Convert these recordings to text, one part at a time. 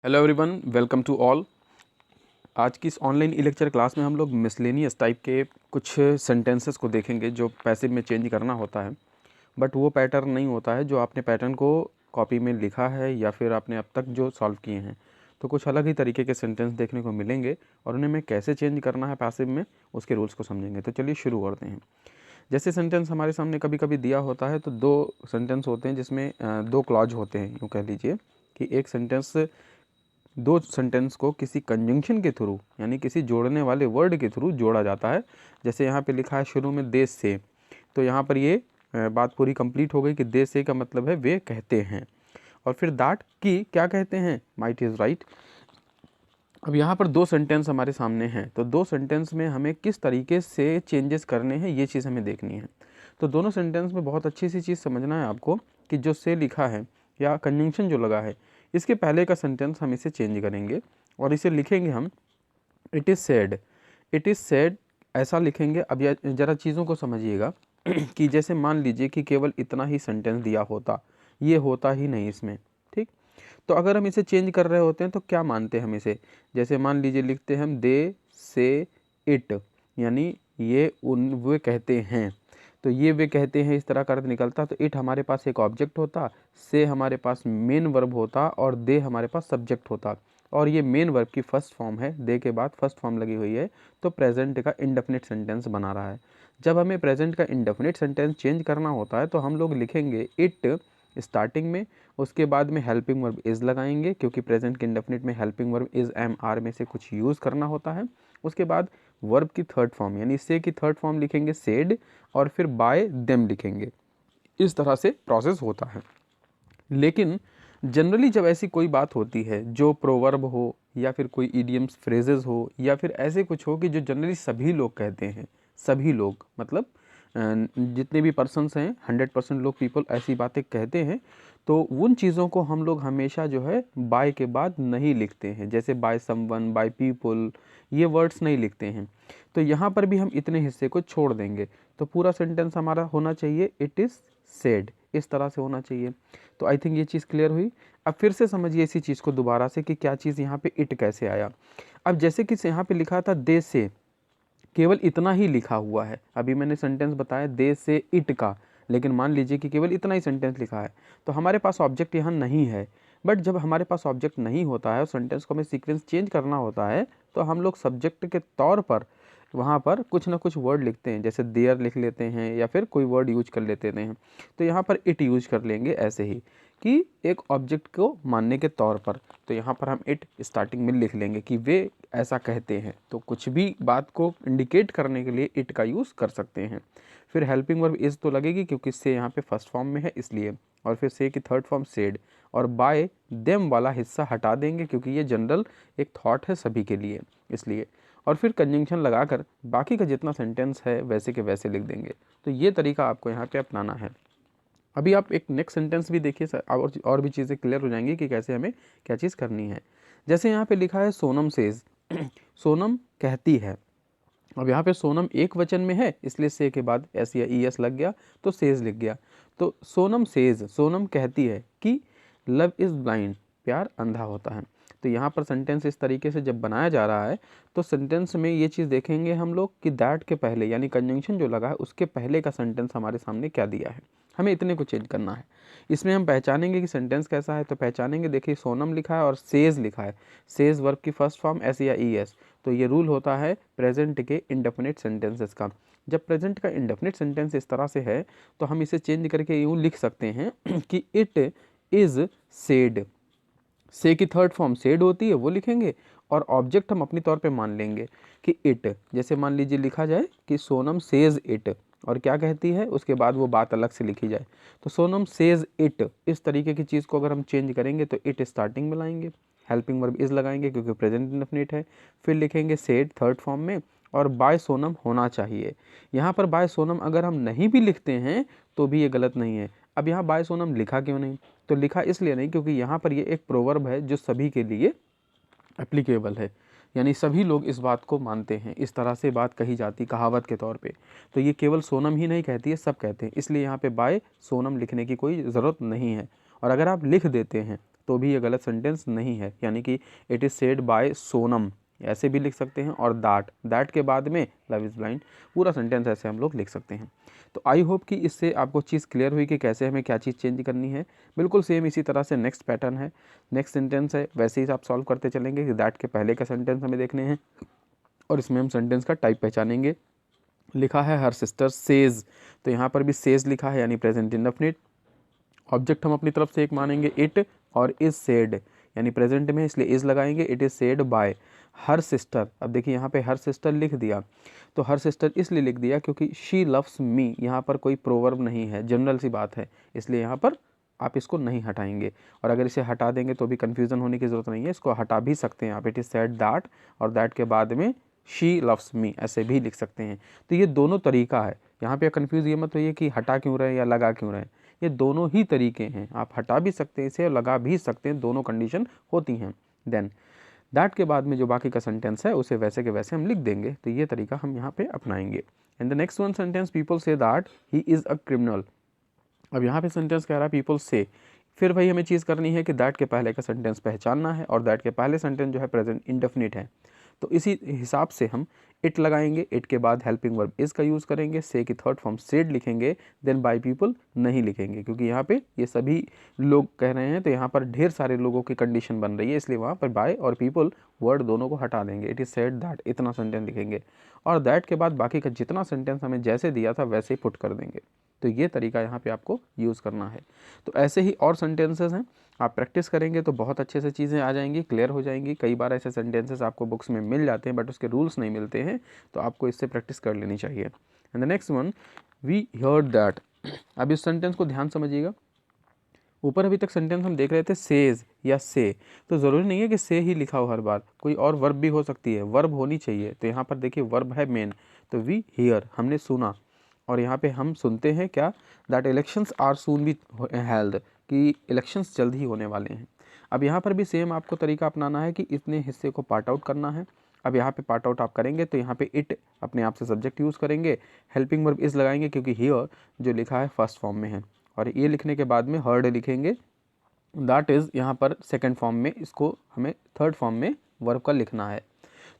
Hello everyone, welcome to all. आज की इस ऑनलाइन ई लेक्चर क्लास में हम लोग मिसलेनियस टाइप के कुछ सेंटेंसेस को देखेंगे जो पैसिव में चेंज करना होता है, बट वो पैटर्न नहीं होता है जो आपने पैटर्न को कॉपी में लिखा है या फिर आपने अब तक जो सॉल्व किए हैं। तो कुछ अलग ही तरीके के सेंटेंस देखने को मिलेंगे और उन्हें मैं कैसे चेंज करना है पैसिव में, उसके रूल्स को समझेंगे। तो चलिए शुरू करते हैं। जैसे सेंटेंस हमारे सामने कभी कभी दिया होता है तो दो सेंटेंस होते हैं जिसमें दो क्लॉज होते हैं। यूँ कह लीजिए कि एक सेंटेंस दो सेंटेंस को किसी कंजंक्शन के थ्रू यानी किसी जोड़ने वाले वर्ड के थ्रू जोड़ा जाता है। जैसे यहाँ पे लिखा है शुरू में देश से, तो यहाँ पर ये बात पूरी कंप्लीट हो गई कि देश से का मतलब है वे कहते हैं, और फिर दैट की क्या कहते हैं, माइट इज़ राइट। अब यहाँ पर दो सेंटेंस हमारे सामने हैं, तो दो सेंटेंस में हमें किस तरीके से चेंजेस करने हैं ये चीज़ हमें देखनी है। तो दोनों सेंटेंस में बहुत अच्छी सी चीज़ समझना है आपको कि जो से लिखा है या कंजंक्शन जो लगा है, इसके पहले का सेंटेंस हम इसे चेंज करेंगे और इसे लिखेंगे हम it is said. It is said ऐसा लिखेंगे। अब ज़रा चीज़ों को समझिएगा कि जैसे मान लीजिए कि केवल इतना ही सेंटेंस दिया होता, ये होता ही नहीं इसमें, ठीक। तो अगर हम इसे चेंज कर रहे होते हैं तो क्या मानते हैं हम इसे, जैसे मान लीजिए लिखते हैं हम दे से इट, यानी ये उन वे कहते हैं। तो ये वे कहते हैं इस तरह का अर्थ निकलता, तो इट हमारे पास एक ऑब्जेक्ट होता, से हमारे पास मेन वर्ब होता और दे हमारे पास सब्जेक्ट होता। और ये मेन वर्ब की फर्स्ट फॉर्म है, दे के बाद फर्स्ट फॉर्म लगी हुई है, तो प्रेजेंट का इंडेफिनिट सेंटेंस बना रहा है। जब हमें प्रेजेंट का इंडेफिनिट सेंटेंस चेंज करना होता है तो हम लोग लिखेंगे इट स्टार्टिंग में, उसके बाद में हेल्पिंग वर्ब इज़ लगाएंगे क्योंकि प्रेजेंट के इंडेफिनिट में helping verb is am are में से कुछ यूज़ करना होता है। उसके बाद वर्ब की थर्ड फॉर्म यानी से की थर्ड फॉर्म लिखेंगे सेड, और फिर बाय देम लिखेंगे। इस तरह से प्रोसेस होता है। लेकिन जनरली जब ऐसी कोई बात होती है जो प्रोवर्ब हो या फिर कोई इडियम्स फ्रेजेस हो या फिर ऐसे कुछ हो कि जो जनरली सभी लोग कहते हैं, सभी लोग मतलब जितने भी पर्सन्स हैं 100% लोग पीपल ऐसी बातें कहते हैं, तो उन चीज़ों को हम लोग हमेशा जो है बाय के बाद नहीं लिखते हैं। जैसे बाय समवन, बाय पीपल, ये वर्ड्स नहीं लिखते हैं। तो यहाँ पर भी हम इतने हिस्से को छोड़ देंगे। तो पूरा सेंटेंस हमारा होना चाहिए इट इज़ सेड, इस तरह से होना चाहिए। तो आई थिंक ये चीज़ क्लियर हुई। अब फिर से समझिए इसी चीज़ को दोबारा से कि क्या चीज़ यहाँ पे इट कैसे आया। अब जैसे कि यहाँ पे लिखा था दे से, केवल इतना ही लिखा हुआ है। अभी मैंने सेंटेंस बताया दे से इट का, लेकिन मान लीजिए कि केवल इतना ही सेंटेंस लिखा है, तो हमारे पास ऑब्जेक्ट यहाँ नहीं है। बट जब हमारे पास ऑब्जेक्ट नहीं होता है और सेंटेंस को हमें सीक्वेंस चेंज करना होता है, तो हम लोग सब्जेक्ट के तौर पर वहाँ पर कुछ ना कुछ वर्ड लिखते हैं, जैसे देयर लिख लेते हैं या फिर कोई वर्ड यूज कर लेते हैं। तो यहाँ पर इट यूज कर लेंगे ऐसे ही कि एक ऑब्जेक्ट को मानने के तौर पर। तो यहाँ पर हम इट स्टार्टिंग में लिख लेंगे कि वे ऐसा कहते हैं, तो कुछ भी बात को इंडिकेट करने के लिए इट का यूज़ कर सकते हैं। फिर हेल्पिंग वर्ब इज़ तो लगेगी क्योंकि से यहाँ पे फर्स्ट फॉर्म में है इसलिए, और फिर से की थर्ड फॉर्म सेड, और बाय देम वाला हिस्सा हटा देंगे क्योंकि ये जनरल एक थॉट है सभी के लिए इसलिए, और फिर कंजंक्शन लगाकर बाकी का जितना सेंटेंस है वैसे के वैसे लिख देंगे। तो ये तरीका आपको यहाँ पे अपनाना है। अभी आप एक नेक्स्ट सेंटेंस भी देखिए सर, और भी चीज़ें क्लियर हो जाएंगी कि कैसे हमें क्या चीज़ करनी है। जैसे यहाँ पे लिखा है सोनम सेज, सोनम कहती है। अब यहाँ पे सोनम एक वचन में है इसलिए से के बाद एस या ई एस लग गया तो सेज लिख गया। तो सोनम सेज, सोनम कहती है कि लव इज़ ब्लाइंड, प्यार अंधा होता है। तो यहाँ पर सेंटेंस इस तरीके से जब बनाया जा रहा है तो सेंटेंस में ये चीज़ देखेंगे हम लोग कि दैट के पहले यानी कंजंक्शन जो लगा है उसके पहले का सेंटेंस हमारे सामने क्या दिया है, हमें इतने को चेंज करना है। इसमें हम पहचानेंगे कि सेंटेंस कैसा है, तो पहचानेंगे, देखिए सोनम लिखा है और सेज लिखा है, सेज वर्ब की फर्स्ट फॉर्म एस या ई एस। तो ये रूल होता है प्रेजेंट के इंडेफिनिट सेंटेंसेस का। जब प्रेजेंट का इंडेफिनिट सेंटेंस इस तरह से है तो हम इसे चेंज करके यूँ लिख सकते हैं कि इट इज़ सेड, से की थर्ड फॉर्म सेड होती है वो लिखेंगे, और ऑब्जेक्ट हम अपनी तौर पे मान लेंगे कि इट, जैसे मान लीजिए लिखा जाए कि सोनम सेज इट, और क्या कहती है उसके बाद वो बात अलग से लिखी जाए, तो सोनम सेज इट, इस तरीके की चीज़ को अगर हम चेंज करेंगे तो इट स्टार्टिंग में लाएंगे, हेल्पिंग वर्ब इज लगाएंगे क्योंकि प्रेजेंट इंडेफिनिट है, फिर लिखेंगे सेड थर्ड फॉर्म में, और बाय सोनम होना चाहिए। यहाँ पर बाय सोनम अगर हम नहीं भी लिखते हैं तो भी ये गलत नहीं है। अब यहाँ बाय सोनम लिखा क्यों नहीं, तो लिखा इसलिए नहीं क्योंकि यहाँ पर ये एक प्रोवर्ब है जो सभी के लिए एप्लीकेबल है, यानी सभी लोग इस बात को मानते हैं, इस तरह से बात कही जाती कहावत के तौर पे। तो ये केवल सोनम ही नहीं कहती है, सब कहते हैं, इसलिए यहाँ पे बाय सोनम लिखने की कोई ज़रूरत नहीं है। और अगर आप लिख देते हैं तो भी ये गलत सेंटेंस नहीं है, यानी कि it is said bye Sonam ऐसे भी लिख सकते हैं, और दैट के बाद में लव इज़ ब्लाइंड, पूरा सेंटेंस ऐसे हम लोग लिख सकते हैं। तो आई होप कि इससे आपको चीज़ क्लियर हुई कि कैसे हमें क्या चीज़ चेंज करनी है। बिल्कुल सेम इसी तरह से नेक्स्ट पैटर्न है, नेक्स्ट सेंटेंस है, वैसे ही आप सॉल्व करते चलेंगे कि दैट के पहले का सेंटेंस हमें देखने हैं और इसमें हम सेंटेंस का टाइप पहचानेंगे। लिखा है हर सिस्टर सेज, तो यहाँ पर भी सेज लिखा है यानी प्रेजेंट इंडेफिनिट। ऑब्जेक्ट हम अपनी तरफ से एक मानेंगे इट, और इज सेड यानी प्रेजेंट में इसलिए इज लगाएंगे, it is said bye her sister. अब देखिए यहाँ पे हर सिस्टर लिख दिया, तो हर सिस्टर इसलिए लिख दिया क्योंकि शी लव्स मी, यहाँ पर कोई प्रोवर्ब नहीं है, जनरल सी बात है, इसलिए यहाँ पर आप इसको नहीं हटाएंगे। और अगर इसे हटा देंगे तो भी कन्फ्यूज़न होने की ज़रूरत नहीं है, इसको हटा भी सकते हैं आप, इट इज़ सेड दैट और दैट के बाद में शी लव्स मी ऐसे भी लिख सकते हैं। तो ये दोनों तरीका है, यहाँ पे कन्फ्यूज़ ये मत होइए कि हटा क्यों रहे हैं या लगा क्यों रहे हैं, ये दोनों ही तरीके हैं, आप हटा भी सकते हैं इसे और लगा भी सकते हैं, दोनों कंडीशन होती हैं। देन दैट के बाद में जो बाकी का सेंटेंस है उसे वैसे के वैसे हम लिख देंगे, तो ये तरीका हम यहाँ पे अपनाएंगे। And the next one sentence, people say that he is a criminal. अब यहाँ पे सेंटेंस कह रहा है पीपल से, फिर भाई हमें चीज़ करनी है कि दैट के पहले का सेंटेंस पहचानना है, और दैट के पहले सेंटेंस जो है प्रेजेंट इंडेफिनिट है, तो इसी हिसाब से हम इट लगाएंगे, इट के बाद हेल्पिंग वर्ब इज़ का यूज़ करेंगे, से की थर्ड फॉर्म सेड लिखेंगे, देन बाय पीपल नहीं लिखेंगे क्योंकि यहाँ पे ये सभी लोग कह रहे हैं, तो यहाँ पर ढेर सारे लोगों की कंडीशन बन रही है, इसलिए वहाँ पर बाय और पीपल वर्ड दोनों को हटा देंगे, इट इज़ सेड दैट इतना सेंटेंस लिखेंगे, और दैट के बाद बाकी का जितना सेंटेंस हमें जैसे दिया था वैसे ही पुट कर देंगे। तो ये तरीका यहाँ पे आपको यूज़ करना है। तो ऐसे ही और सेंटेंसेस हैं, आप प्रैक्टिस करेंगे तो बहुत अच्छे से चीज़ें आ जाएंगी, क्लियर हो जाएंगी। कई बार ऐसे सेंटेंसेस आपको बुक्स में मिल जाते हैं बट उसके रूल्स नहीं मिलते हैं, तो आपको इससे प्रैक्टिस कर लेनी चाहिए। And the next one, we heard that. अब इस सेंटेंस को ध्यान समझिएगा, ऊपर अभी तक सेंटेंस हम देख रहे थे सेज या से, तो ज़रूरी नहीं है कि से ही लिखा हो हर बार, कोई और वर्ब भी हो सकती है, वर्ब होनी चाहिए। तो यहाँ पर देखिए वर्ब है मेन, तो वी हियर हमने सुना, और यहाँ पे हम सुनते हैं क्या, that elections are soon be held, कि इलेक्शंस जल्द ही होने वाले हैं। अब यहाँ पर भी सेम आपको तरीका अपनाना है कि इतने हिस्से को पार्ट आउट करना है। अब यहाँ पे पार्ट आउट आप करेंगे तो यहाँ पे इट अपने आप से सब्जेक्ट यूज़ करेंगे, हेल्पिंग वर्ब इज़ लगाएंगे क्योंकि हियर जो लिखा है फर्स्ट फॉर्म में है, और ये लिखने के बाद में हर्ड लिखेंगे, दैट इज़ यहाँ पर सेकेंड फॉर्म में, इसको हमें थर्ड फॉर्म में वर्ब का लिखना है।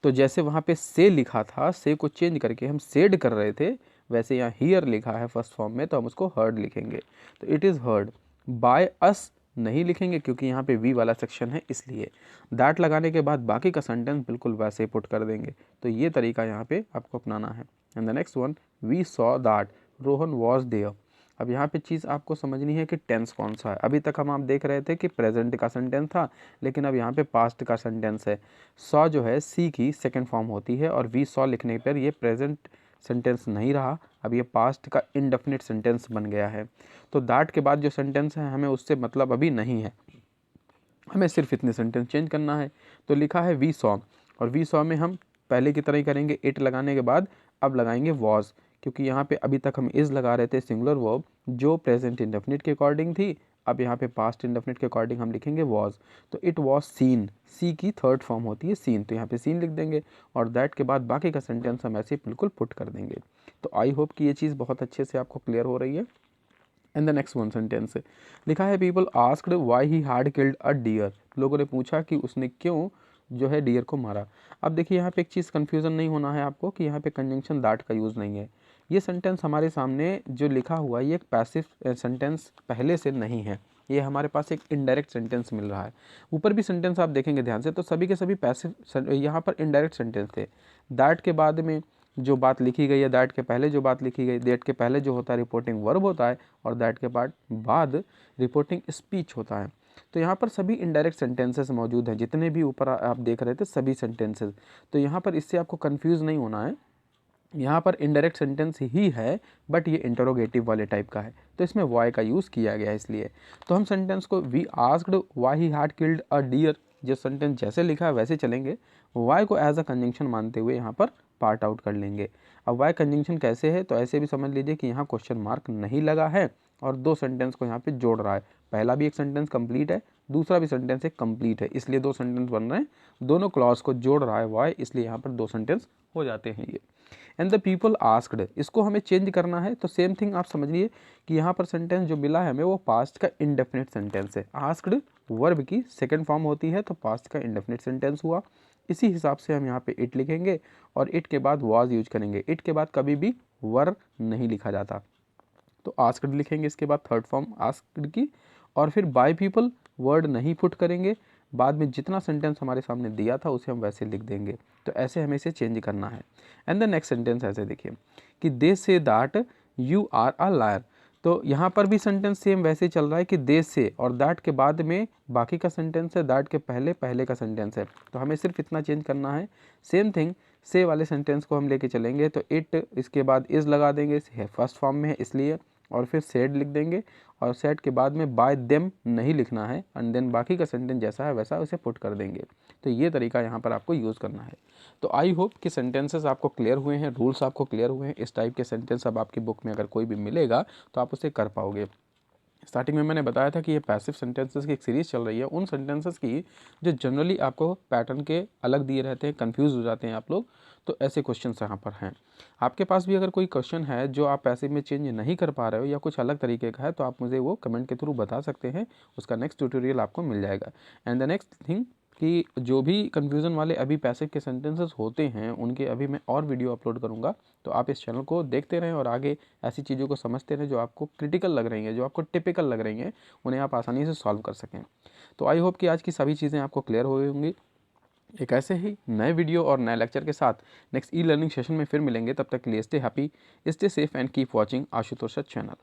तो जैसे वहाँ पे से लिखा था, से को चेंज करके हम सेड कर रहे थे, वैसे यहाँ हियर लिखा है फर्स्ट फॉर्म में, तो हम उसको हर्ड लिखेंगे। तो it is heard by us नहीं लिखेंगे क्योंकि यहाँ पे वी वाला सेक्शन है, इसलिए दैट लगाने के बाद बाकी का सेंटेंस बिल्कुल वैसे पुट कर देंगे। तो ये तरीका यहाँ पे आपको अपनाना है। And the next one, we saw that Rohan was there. अब यहाँ पे चीज़ आपको समझनी है कि टेंस कौन सा है। अभी तक हम आप देख रहे थे कि प्रेजेंट का सेंटेंस था, लेकिन अब यहाँ पे पास्ट का सेंटेंस है। सॉ जो है सी की सेकंड फॉर्म होती है, और वी सॉ लिखने पर ये प्रेजेंट सेंटेंस नहीं रहा, अब ये पास्ट का इनडेफिनिट सेंटेंस बन गया है। तो दैट के बाद जो सेंटेंस है हमें उससे मतलब अभी नहीं है, हमें सिर्फ इतने सेंटेंस चेंज करना है। तो लिखा है वी सॉ, और वी सॉ में हम पहले की तरह ही करेंगे, इट लगाने के बाद अब लगाएंगे वॉज, क्योंकि यहाँ पे अभी तक हम इज़ लगा रहे थे सिंगुलर वर्ब जो प्रेजेंट इंडेफिनिट के अकॉर्डिंग थी, अब यहाँ पे पास्ट इंडेफिनिट के अकॉर्डिंग हम लिखेंगे वॉज। तो इट वॉज सीन, सी की थर्ड फॉर्म होती है सीन, तो यहाँ पे सीन लिख देंगे, और दैट के बाद बाकी का सेंटेंस हम ऐसे बिल्कुल पुट कर देंगे। तो आई होप कि ये चीज़ बहुत अच्छे से आपको क्लियर हो रही है। And the next one sentence लिखा है people asked why he had killed a deer. लोगों ने पूछा कि उसने क्यों जो है डियर को मारा। अब देखिए यहाँ पे एक चीज़ कन्फ्यूज़न नहीं होना है आपको कि यहाँ पे कंजंक्शन दैट का यूज़ नहीं है। ये सेंटेंस हमारे सामने जो लिखा हुआ है ये एक पैसिव सेंटेंस पहले से नहीं है, ये हमारे पास एक इनडायरेक्ट सेंटेंस मिल रहा है। ऊपर भी सेंटेंस आप देखेंगे ध्यान से तो सभी के सभी पैसिव, यहाँ पर इनडायरेक्ट सेंटेंस थे। दैट के बाद में जो बात लिखी गई है, दैट के पहले जो बात लिखी गई, दैट के पहले जो होता है रिपोर्टिंग वर्ब होता है, और दैट के बाद रिपोर्टिंग स्पीच होता है। तो यहाँ पर सभी इनडायरेक्ट सेंटेंसेस मौजूद हैं, जितने भी ऊपर आप देख रहे थे सभी सेंटेंसेस। तो यहाँ पर इससे आपको कंफ्यूज नहीं होना है, यहाँ पर इनडायरेक्ट सेंटेंस ही है बट ये इंटरोगेटिव वाले टाइप का है, तो इसमें वाई का यूज़ किया गया है इसलिए। तो हम सेंटेंस को we asked why he had killed a deer, जो सेंटेंस जैसे लिखा है वैसे चलेंगे, वाई को एज अ कंजंक्शन मानते हुए यहाँ पर पार्ट आउट कर लेंगे। अब वाई कंजंक्शन कैसे है, तो ऐसे भी समझ लीजिए कि यहाँ क्वेश्चन मार्क नहीं लगा है और दो सेंटेंस को यहाँ पे जोड़ रहा है। पहला भी एक सेंटेंस कंप्लीट है, दूसरा भी सेंटेंस एक कंप्लीट है, इसलिए दो सेंटेंस बन रहे हैं, दोनों क्लॉज को जोड़ रहा है वाई, इसलिए यहाँ पर दो सेंटेंस हो जाते हैं ये। एंड द पीपल आस्क्ड, इसको हमें चेंज करना है तो सेम थिंग आप समझिए कि यहाँ पर सेंटेंस जो मिला है हमें वो पास्ट का इंडेफिनिट सेंटेंस है। आस्क्ड वर्ब की सेकंड फॉर्म होती है तो पास्ट का इंडेफिनिट सेंटेंस हुआ। इसी हिसाब से हम यहाँ पे इट लिखेंगे और इट के बाद वाज यूज करेंगे। इट के बाद कभी भी वर नहीं लिखा जाता, तो आस्क्ड लिखेंगे इसके बाद थर्ड फॉर्म आस्क्ड की, और फिर बाय पीपल वर्ड नहीं पुट करेंगे, बाद में जितना सेंटेंस हमारे सामने दिया था उसे हम वैसे लिख देंगे। तो ऐसे हमें इसे चेंज करना है। एंड द नेक्स्ट सेंटेंस ऐसे देखिए कि they say that you are a liar, तो यहाँ पर भी सेंटेंस सेम वैसे चल रहा है कि दे से और दैट के बाद में बाकी का सेंटेंस है, दैट के पहले पहले का सेंटेंस है, तो हमें सिर्फ इतना चेंज करना है। सेम थिंग से वाले सेंटेंस को हम लेके चलेंगे तो इट इसके बाद इज़ लगा देंगे, फर्स्ट फॉर्म में है इसलिए, और फिर सेड लिख देंगे और सेड के बाद में बाय देम नहीं लिखना है, एंड देन बाकी का सेंटेंस जैसा है वैसा उसे पुट कर देंगे। तो ये तरीका यहाँ पर आपको यूज़ करना है। तो आई होप कि सेंटेंसेस आपको क्लियर हुए हैं, रूल्स आपको क्लियर हुए हैं। इस टाइप के सेंटेंस अब आपकी बुक में अगर कोई भी मिलेगा तो आप उसे कर पाओगे। स्टार्टिंग में मैंने बताया था कि ये पैसिव सेंटेंसेस की एक सीरीज़ चल रही है, उन सेंटेंसेस की जो जनरली आपको पैटर्न के अलग दिए रहते हैं, कंफ्यूज हो जाते हैं आप लोग, तो ऐसे क्वेश्चंस यहाँ पर हैं। आपके पास भी अगर कोई क्वेश्चन है जो आप पैसिव में चेंज नहीं कर पा रहे हो या कुछ अलग तरीके का है तो आप मुझे वो कमेंट के थ्रू बता सकते हैं, उसका नेक्स्ट ट्यूटोरियल आपको मिल जाएगा। एंड द नेक्स्ट थिंग कि जो भी कन्फ्यूज़न वाले अभी पैसिव के सेंटेंसेस होते हैं उनके अभी मैं और वीडियो अपलोड करूँगा, तो आप इस चैनल को देखते रहें और आगे ऐसी चीज़ों को समझते रहें जो आपको क्रिटिकल लग रही हैं, जो आपको टिपिकल लग रही हैं, उन्हें आप आसानी से सॉल्व कर सकें। तो आई होप कि आज की सभी चीज़ें आपको क्लियर हो गई होंगी। एक ऐसे ही नए वीडियो और नए लेक्चर के साथ नेक्स्ट ई लर्निंग सेशन में फिर मिलेंगे। तब तक के लिए stay happy, stay safe and keep watching Ashutosh channel.